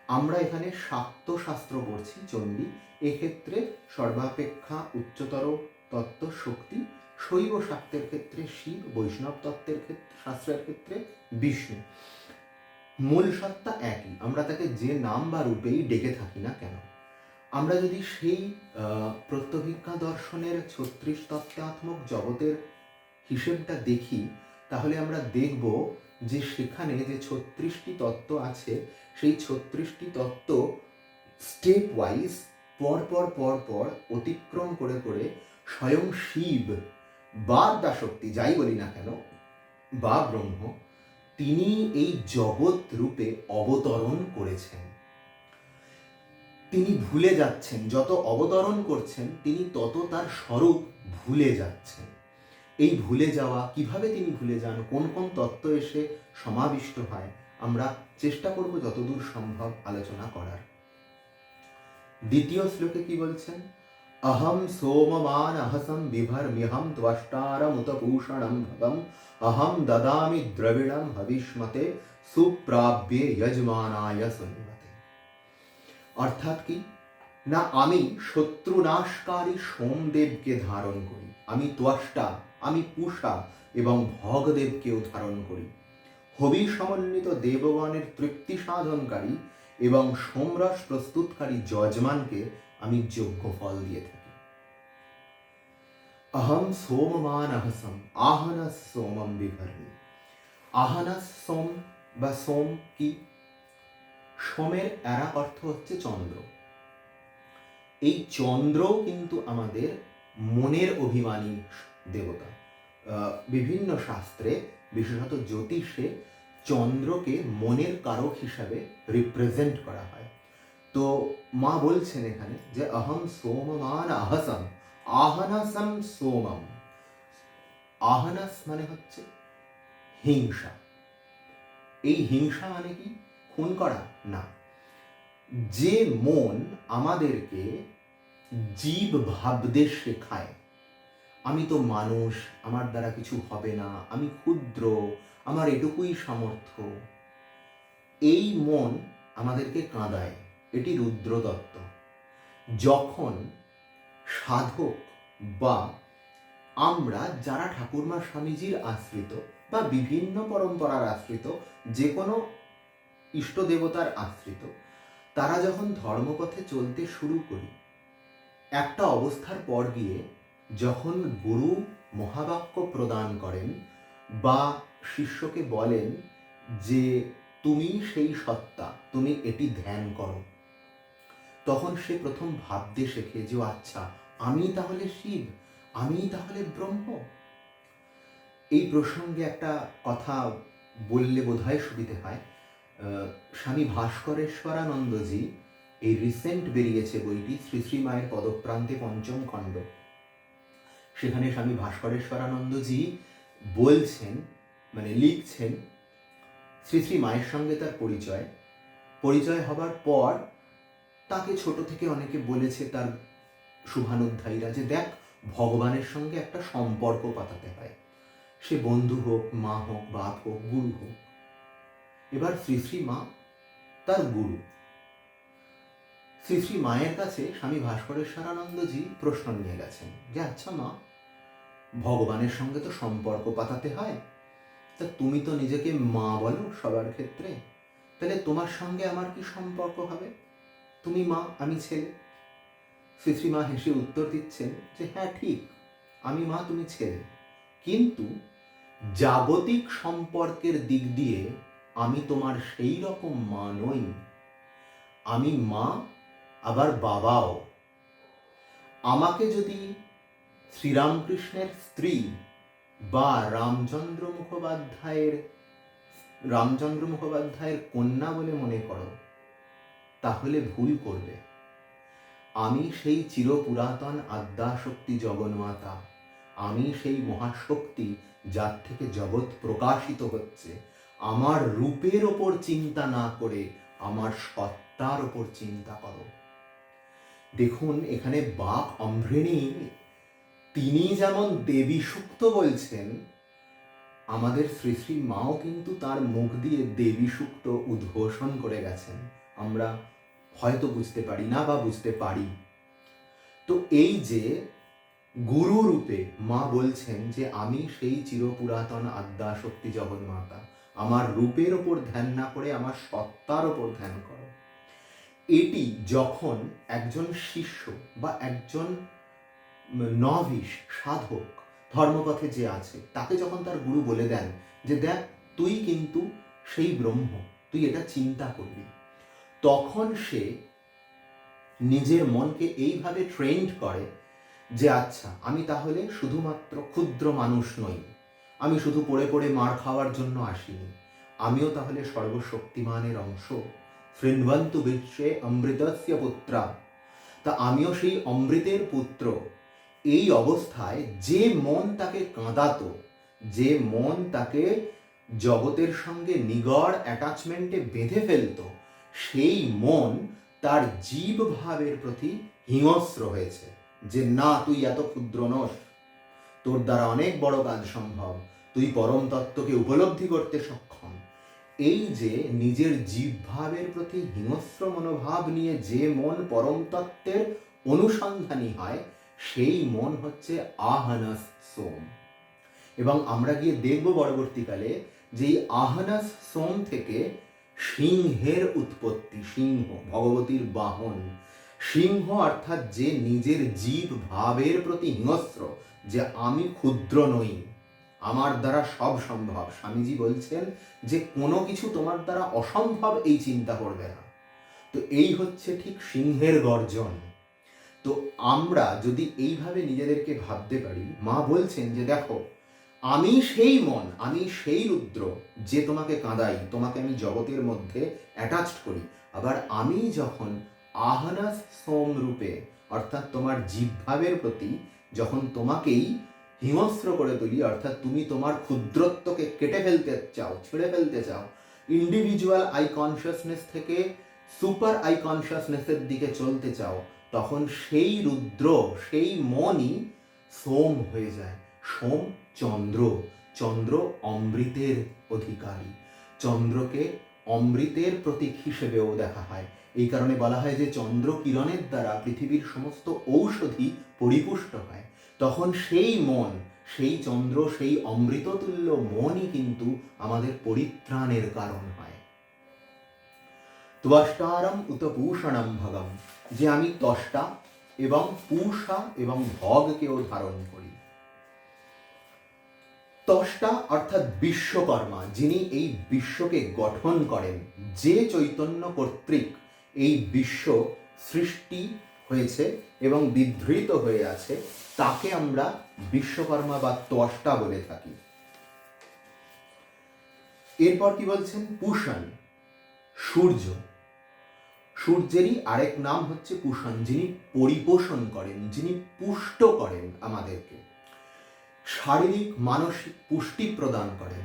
Speaker 1: আমরা এখানে শাক্ত শাস্ত্র পড়ছি চণ্ডী, এক্ষেত্রে সর্বাপেক্ষা উচ্চতর তত্ত্ব শক্তি। শৈব শাক্তের ক্ষেত্রে শিব, বৈষ্ণব তত্ত্বের ক্ষেত্রে শাস্ত্রের ক্ষেত্রে বিষ্ণু। মূল সত্তা একই, আমরা তাকে যে নাম বা রূপেই ডেকে থাকি না কেন। আমরা যদি সেই প্রত্যভিজ্ঞা দর্শনের 36 তত্ত্বাত্মক জগতের হিসেবটা দেখি, তাহলে আমরা দেখব যে সেখানে যে 36টি তত্ত্ব আছে, সেই 36টি তত্ত্ব স্টেপ ওয়াইজ পর অতিক্রম করে করে স্বয়ং শিব বা আদ্যাশক্তি, যাই বলি না কেন, বা ব্রহ্ম, তিনি এই জগৎ রূপে অবতরণ করেছেন। তিনি ভুলে যাচ্ছেন, যত অবতরণ করছেন তিনি তত তার স্বরূপ ভুলে যাচ্ছেন। এই ভুলে যাওয়া, কিভাবে তিনি ভুলে যান, কোন কোন তত্ত্ব এসে সমাবিষ্ট হয়, আমরা চেষ্টা করব যতদূর সম্ভব আলোচনা করার। দ্বিতীয় শ্লোকে কি বলছেন? অহম সোমমান অহসম বিভর্মিহম ত্বষ্টারমুতপূষণম ভগম অহম দদামি দ্রবিড়ম হবিষ্মতে সুপ্রাব্যে যজমানায় সুনিমতে। অর্থাৎ কি না, আমি শত্রুনাশকারী সোমদেবকে ধারণ করি, আমি ত্বষ্টা, আমি পূষা এবং ভগদেবকেও ধারণ করি। হবি সমন্বিত দেবগণের তৃপ্তি সাধনকারী এবং সোমরস প্রস্তুতকারী যজমানকে আমি যোগ্য ফল দিয়ে থাকি। অহম সোমমান অহসম আহনস সোমম বিভর্মি। আহনস সোম বা সোম কি? সোমের এরা অর্থ হচ্ছে চন্দ্র। এই চন্দ্রও কিন্তু আমাদের মনের অভিমানী দেবতা। বিভিন্ন শাস্ত্রে, বিশেষত জ্যোতিষে, চন্দ্রকে মনের কারক হিসাবে রিপ্রেজেন্ট করা হয়। তো মা বলছেন এখানে যে অহম সোমমান আহসম আহনসম সোমম। আহনস মানে হচ্ছে হিংসা। এই হিংসা মানে কি? খুন করা না। যে মন আমাদেরকে জীব ভাবতে শেখায়, আমি তো মানুষ, আমার দ্বারা কিছু হবে না, আমি ক্ষুদ্র, আমার এটুকুই সামর্থ্য, এই মন আমাদেরকে কাঁদায়। এটি রুদ্রদত্ত। যখন সাধক বা আমরা যারা ঠাকুরমা স্বামীজির আশ্রিত বা বিভিন্ন পরম্পরার আশ্রিত, যে কোনো ইষ্ট দেবতার আশ্রিত, তারা যখন ধর্মপথে চলতে শুরু করি, একটা অবস্থার পর গিয়ে যখন গুরু মহাবাক্য প্রদান করেন বা শিষ্যকে বলেন যে তুমি সেই সত্তা, তুমি এটি ধ্যান করো, তখন সে প্রথম ভাবতে শেখে যে আচ্ছা, আমি তাহলে শিব, আমি তাহলে ব্রহ্ম। এই প্রসঙ্গে একটা কথা বললে বোধহয় সুবিধে হয়। স্বামী ভাস্করেশ্বরানন্দজি, এই রিসেন্ট বেরিয়েছে বইটি শ্রী শ্রী মায়ের পদপ্রান্তে পঞ্চম খণ্ড, সেখানে স্বামী ভাস্করেশ্বরানন্দজি বলছেন, মানে লিখছেন, শ্রী শ্রী মায়ের সঙ্গে তার পরিচয় হবার পর তাকে ছোট থেকে অনেকে বলেছে, তার শুভানুধ্যায়ীরা, যে দেখ, ভগবানের সঙ্গে একটা সম্পর্ক পাতাতে হয়, সে বন্ধু হোক, মা হোক, বাপ হোক, গুরু হোক। এবার শ্রী শ্রী মা তার গুরু। শ্রী শ্রী মায়ের কাছে স্বামী ভাস্করেশ্বরানন্দজি প্রশ্ন নিয়ে গেছেন যে আচ্ছা মা, ভগবানের সঙ্গে তো সম্পর্ক পাতাতে হয়, তা তুমি তো নিজেকে মা বলো সবার ক্ষেত্রে, তাহলে তোমার সঙ্গে আমার কি সম্পর্ক হবে? তুমি মা, আমি ছেলে। শ্রী শ্রী মা হেসে উত্তর দিচ্ছেন যে হ্যাঁ ঠিক, আমি মা, তুমি ছেলে, কিন্তু জাগতিক সম্পর্কের দিক দিয়ে আমি তোমার সেই রকম মা নই। আমি মা, আবার বাবাও। আমাকে যদি শ্রীরামকৃষ্ণের স্ত্রী বা রামচন্দ্র মুখোপাধ্যায়ের কন্যা বলে মনে করো, তাহলে ভুল করবে। আমি সেই চিরপুরাতন আদ্যাশক্তি জগন্মাতা, আমি সেই মহাশক্তি যার থেকে জগৎ প্রকাশিত হচ্ছে। আমার রূপের ওপর চিন্তা না করে আমার সত্তার ওপর চিন্তা করো। দেখুন এখানে বাক অমৃণী তিনি যেমন দেবী সুক্ত বলছেন, আমাদের শ্রী শ্রী মাও কিন্তু তার মুখ দিয়ে দেবী সুক্ত উদ্ঘোষণ করে গেছেন। আমরা হয়তো বুঝতে পারি না বা বুঝতে পারি। তো এই যে গুরু রূপে মা বলছেন যে আমি সেই চিরপুরাতন আদ্যা শক্তি জগন্মাতা, আমার রূপের ওপর ধ্যান না করে আমার সত্তার ওপর ধ্যান করো। এটি যখন একজন শিষ্য বা একজন নভিস সাধক ধর্মপথে যে আছে তাকে যখন তার গুরু বলে দেন যে দেখ তুই কিন্তু সেই ব্রহ্ম, তুই এটা চিন্তা করবি, তখন সে নিজের মনকে এইভাবে ট্রেন্ড করে যে আচ্ছা আমি তাহলে শুধুমাত্র ক্ষুদ্র মানুষ নই, আমি শুধু পড়ে পড়ে মার খাওয়ার জন্য আসিনি, আমিও তাহলে সর্বশক্তিমানের অংশ। শৃণ্বন্তু বিশ্বে অমৃতস্য পুত্রা, তা আমিও সেই অমৃতের পুত্র। এই অবস্থায় যে মন তাকে কাঁদাতো, যে মন তাকে জগতের সঙ্গে নিগড় অ্যাটাচমেন্টে বেঁধে ফেলতো, সেই মন তার জীব ভাবের প্রতি হিংস্র হয়েছে যে না তুই এত ক্ষুদ্র নস, তোর দ্বারা অনেক বড় কাজ সম্ভব, তুই পরম তত্ত্বকে উপলব্ধি করতে সক্ষম। এই যে নিজের জীব ভাবের প্রতি হিংস্র মনোভাব নিয়ে যে মন পরম তত্ত্বের অনুসন্ধানী হয়, সেই মন হচ্ছে আহনস সোম। এবং আমরা গিয়ে দেখব পরবর্তীকালে যে এই আহনস সোম থেকে সিংহের উৎপত্তি। সিংহ ভগবতীর বাহন। সিংহ অর্থাৎ যে নিজের জীব ভাবের প্রতি হিংস্র, যে আমি ক্ষুদ্র নই, আমার দ্বারা সব সম্ভব। স্বামীজি বলছেন যে কোনো কিছু তোমার দ্বারা অসম্ভব এই চিন্তা করবে না। তো এই হচ্ছে ঠিক সিংহের গর্জন। তো আমরা যদি এইভাবে নিজেদেরকে ভাবতে পারি, মা বলছেন যে দেখো আমি সেই মন, আমি সেই রুদ্র যে তোমাকে কাঁদাই, তোমাকে আমি জগতের মধ্যে অ্যাটাচড করি। আবার আমি যখন আহনাস সোম রূপে অর্থাৎ তোমার জীবভাবের প্রতি যখন তোমাকেই হিংস্র করে তুলি, অর্থাৎ তুমি তোমার ক্ষুদ্রত্বকে কেটে ফেলতে চাও, ছেড়ে ফেলতে চাও, ইন্ডিভিজুয়াল আই কনসিয়াসনেস থেকে সুপার আই কনসিয়াসনেসের দিকে চলতে চাও, তখন সেই রুদ্র, সেই মনই সোম হয়ে যায়। সোম চন্দ্র, চন্দ্র অমৃতের অধিকারী, চন্দ্রকে অমৃতের প্রতীক হিসেবেও দেখা হয়। এই কারণে বলা হয় যে চন্দ্র কিরণের দ্বারা পৃথিবীর সমস্ত ঔষধি পরিপুষ্ট হয়। তখন সেই মন, সেই চন্দ্র, সেই অমৃততুল্য মনই কিন্তু আমাদের পরিত্রাণের কারণ হয়। ত্বষ্টারম উত পূষণম ভগম, যে আমি ত্বষ্টা এবং পূষা এবং ভগকেও ধারণ করি। ত্বষ্টা অর্থাৎ বিশ্বকর্মা, যিনি এই বিশ্বকে গঠন করেন, যে চৈতন্য কর্তৃক এই বিশ্ব সৃষ্টি হয়েছে এবং বিধৃত হয়ে আছে, তাকে আমরা বিশ্বকর্মা বা ত্বষ্টা বলে থাকি। এরপর কি বলছেন? পূষণ, সূর্য। সূর্যেরই আরেক নাম হচ্ছে পূষণ, যিনি পরিপোষণ করেন, যিনি পুষ্ট করেন আমাদেরকে, শারীরিক মানসিক পুষ্টি প্রদান করেন,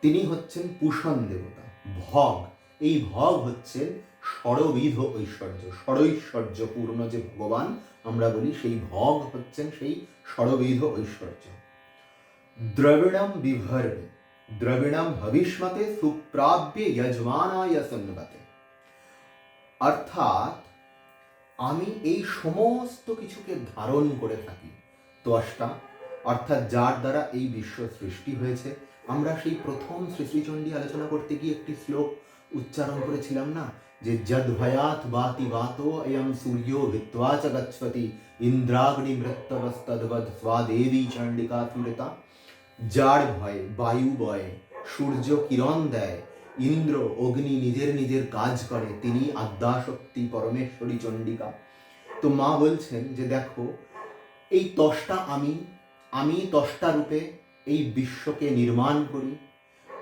Speaker 1: তিনি হচ্ছেন পূষণ দেবতা। ভগ, এই ভগ হচ্ছেন ষড়বিধ ঐশ্বর্য, ষড়ৈশ্বর্যপূর্ণ যে ভগবান আমরা বলি, সেই ভগ হচ্ছেন সেই ষড়বিধ ঐশ্বর্য। দ্রবিড়ম বিভর্বে, দ্রবিড়ম ভবিষ্মতে সুপ্রাপ্যে যজমানায় সন্নবতে, অর্থাৎ আমি এই সমস্ত কিছুকে ধারণ করে থাকি। ত্বষ্টা অর্থাৎ যার দ্বারা এই বিশ্ব সৃষ্টি হয়েছে। আমরা সেই প্রথম শ্রী শ্রীচণ্ডী আলোচনা করতে গিয়ে একটি শ্লোক উচ্চারণ করেছিলাম না, যে যদ্ভয়াৎ বাতি বাতো অয়ং সূর্যো ভিত্ত্বা চ গচ্ছতি ইন্দ্রাগ্নি মৃত্যবস্তদ্বদ স্বাদেবী চণ্ডিকা স্মৃতা। যার ভয়ে বায়ু বয়, সূর্য কিরণ দেয়, ইন্দ্র অগ্নি নিজের নিজের কাজ করে, তিনি আদ্যাশক্তি পরমেশ্বরী চণ্ডিকা। তো মা বলছেন যে দেখো এই ত্বষ্টা আমি ত্বষ্টা রূপে এই বিশ্বকে নির্মাণ করি,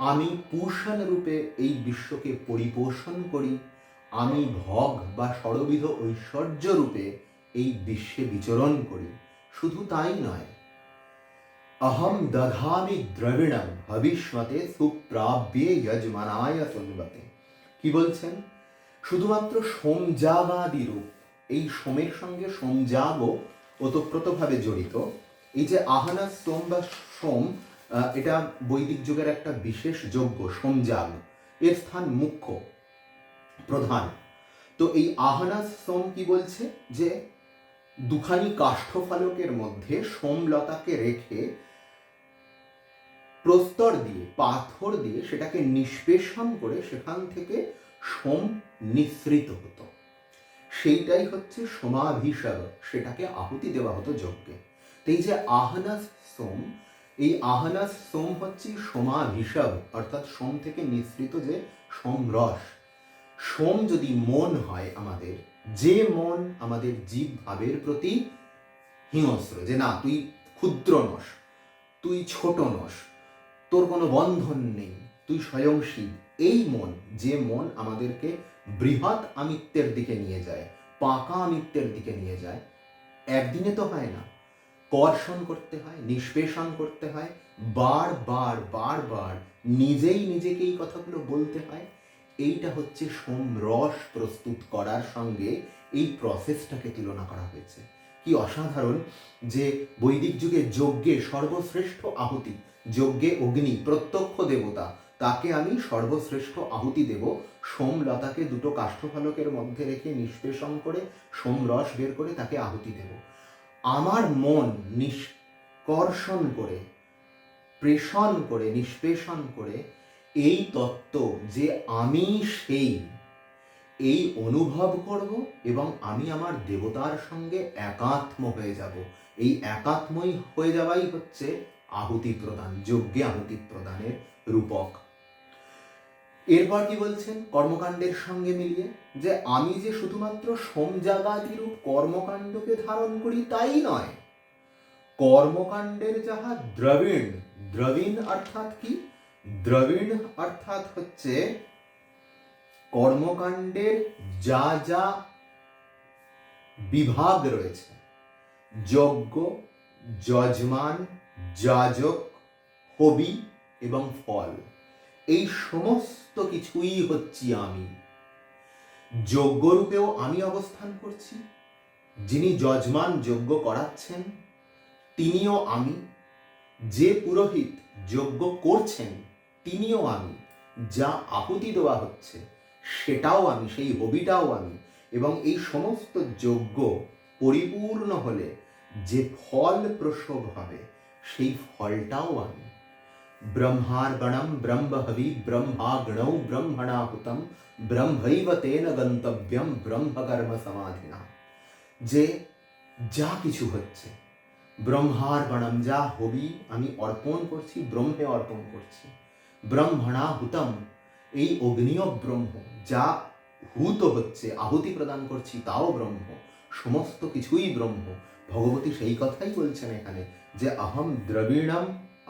Speaker 1: আমি পূষণ রূপে এই বিশ্বকে পরিপোষণ করি, আমি ভগ বা ষড়বিধ ঐশ্বর্য রূপে এই বিশ্বে বিচরণ করি। শুধু তাই নয়, অহম দধামি দ্রবিণম হবিষ্মতে সুপ্রাব্যে যজমানায় সুন্বতে। কি বলছেন? শুধুমাত্র সোমযাগাদি রূপ, এই সোমের সঙ্গে সোমযাগও ওতপ্রোতভাবে জড়িত। এই যে আহানাস সোম বা সোম, এটা বৈদিক যুগের একটা বিশেষ যজ্ঞ সোমযাগ, এর স্থান মুখ্য প্রধান। তো এই আহানাস সোম কি বলছে? যে দুখানি কাষ্ঠফলকের মধ্যে সোমলতাকে রেখে প্রস্তর দিয়ে, পাথর দিয়ে সেটাকে নিষ্পেষণ করে সেখান থেকে সোম নিঃসৃত হতো। সেইটাই হচ্ছে সোমাভিষেক, সেটাকে আহুতি দেওয়া হতো যজ্ঞে। তো এই যে আহনাস সোম, এই আহনাস সোম হচ্ছে সোমাভিষেক, অর্থাৎ সোম থেকে নিঃসৃত যে সোমরস। সোম যদি মন হয় আমাদের, যে মন আমাদের জীব ভাবের প্রতি হিংস্র, যে না তুই ক্ষুদ্র নস, তুই ছোট নস, তোর কোনো বন্ধন নেই, তুই স্বয়ংশীল, এই মন, যে মন আমাদেরকে বৃহৎ আমিত্বের দিকে নিয়ে যায়, পাকা আমিত্বের দিকে নিয়ে যায়, একদিনে তো হয় না, কর্ষণ করতে হয়, নিষ্পেষণ করতে হয়, বারবার বারবার নিজেই নিজেকে এই কথাগুলো বলতে হয়। এইটা হচ্ছে সোমরস প্রস্তুত করার সঙ্গে এই প্রসেসটাকে তুলনা করা হয়েছে। কি অসাধারণ যে বৈদিক যুগে যজ্ঞে সর্বশ্রেষ্ঠ আহুতি, যজ্ঞে অগ্নি প্রত্যক্ষ দেবতা, তাকে আমি সর্বশ্রেষ্ঠ আহুতি দেব। সোমলতাকে দুটো কাষ্ঠফলকের মধ্যে রেখে নিষ্পেষণ করে সোমরস বের করে তাকে আহুতি দেব। আমার মন নিষ্কর্ষণ করে, প্রেষণ করে, নিষ্পেষণ করে এই তত্ত্ব যে আমি সেই, এই অনুভব করব এবং আমি আমার দেবতার সঙ্গে একাত্ম হয়ে যাব। এই একাত্মই হয়ে যাওয়াই হচ্ছে আহুতি প্রদান, যজ্ঞে আহুতি প্রদানের রূপক। এরপর কি বলছেন কর্মকাণ্ডের সঙ্গে মিলিয়ে? যে আমি যে শুধুমাত্র সোমযাগাদি রূপ কর্মকাণ্ডকে ধারণ করি তাই নয়, কর্মকাণ্ডের যাহা দ্রবিণ, দ্রবিণ অর্থাৎ কি? দ্রবিণ অর্থাৎ হচ্ছে কর্মকাণ্ডের যা যা বিভাগ রয়েছে, যজ্ঞ, যজমান, যাজক, হবি এবং ফল, এই সমস্ত কিছুই হচ্ছি আমি। যজ্ঞরূপেও আমি অবস্থান করছি, যিনি যজমান যজ্ঞ করাচ্ছেন তিনিও আমি, যে পুরোহিত যজ্ঞ করছেন তিনিও আমি, যা আহুতি দেওয়া হচ্ছে সেটাও আমি, সেই হবিটাও আমি, এবং এই সমস্ত যজ্ঞ পরিপূর্ণ হলে যে ফল প্রসব হবে সেই ফলটাও আমি। ব্রহ্মার্পণম ব্রহ্মহবি ব্রহ্মাগ্নৌ ব্রহ্মণাহুতম ব্রহ্মৈব তেন গন্তব্যম ব্রহ্মকর্ম সমাধিনা। যে যা কিছু হচ্ছে, ব্রহ্মার্পণম, যা হবি আমি অর্পণ করছি, ব্রহ্মে অর্পণ করছি। ব্রহ্মণাহুতম, এই অগ্নিও ব্রহ্ম, যা হুত হচ্ছে, আহুতি প্রদান করছি তাও ব্রহ্ম, সমস্ত কিছুই ব্রহ্ম। ভগবতী সেই কথাই বলছেন এখানে যে অহম দ্রবিণম,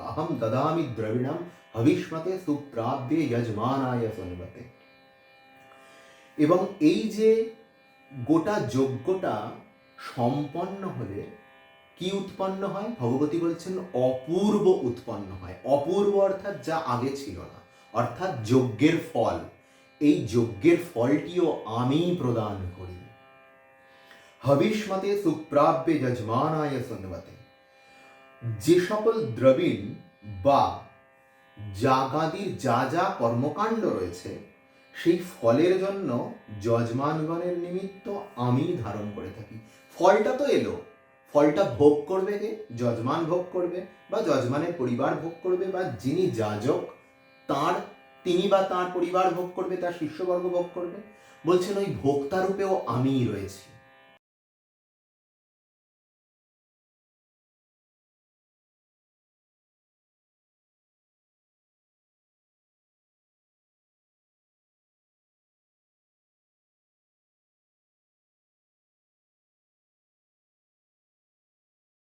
Speaker 1: অহম দদামি দ্রবিণম হবিষ্মতে সুপ্রাব্যে যজমানায় সুন্বতে। এবং এই যে গোটা যজ্ঞটা সম্পন্ন হলে কি উৎপন্ন হয়? ভগবতী বলছেন অপূর্ব উৎপন্ন হয়। অপূর্ব অর্থাৎ যা আগে ছিল না, অর্থাৎ যজ্ঞের ফল। এই যজ্ঞের ফলটিও আমি প্রদান করি। হবিষ্মতে সুপ্রাব্যে যজমানায় সুন্বতে। যে সকল দ্রবিণ বা যাগাদির যা যা কর্মকাণ্ড রয়েছে সেই ফলের জন্য যজমানগণের নিমিত্ত আমি ধারণ করে থাকি। ফলটা তো এলো, ফলটা ভোগ করবে কে? যজমান ভোগ করবে, বা যজমানের পরিবার ভোগ করবে, বা যিনি যাজক তার, তিনি বা তার পরিবার ভোগ করবে, তার শিষ্যবর্গ ভোগ করবে। বলছেন ওই ভোক্তা রূপেও আমিই রয়েছি।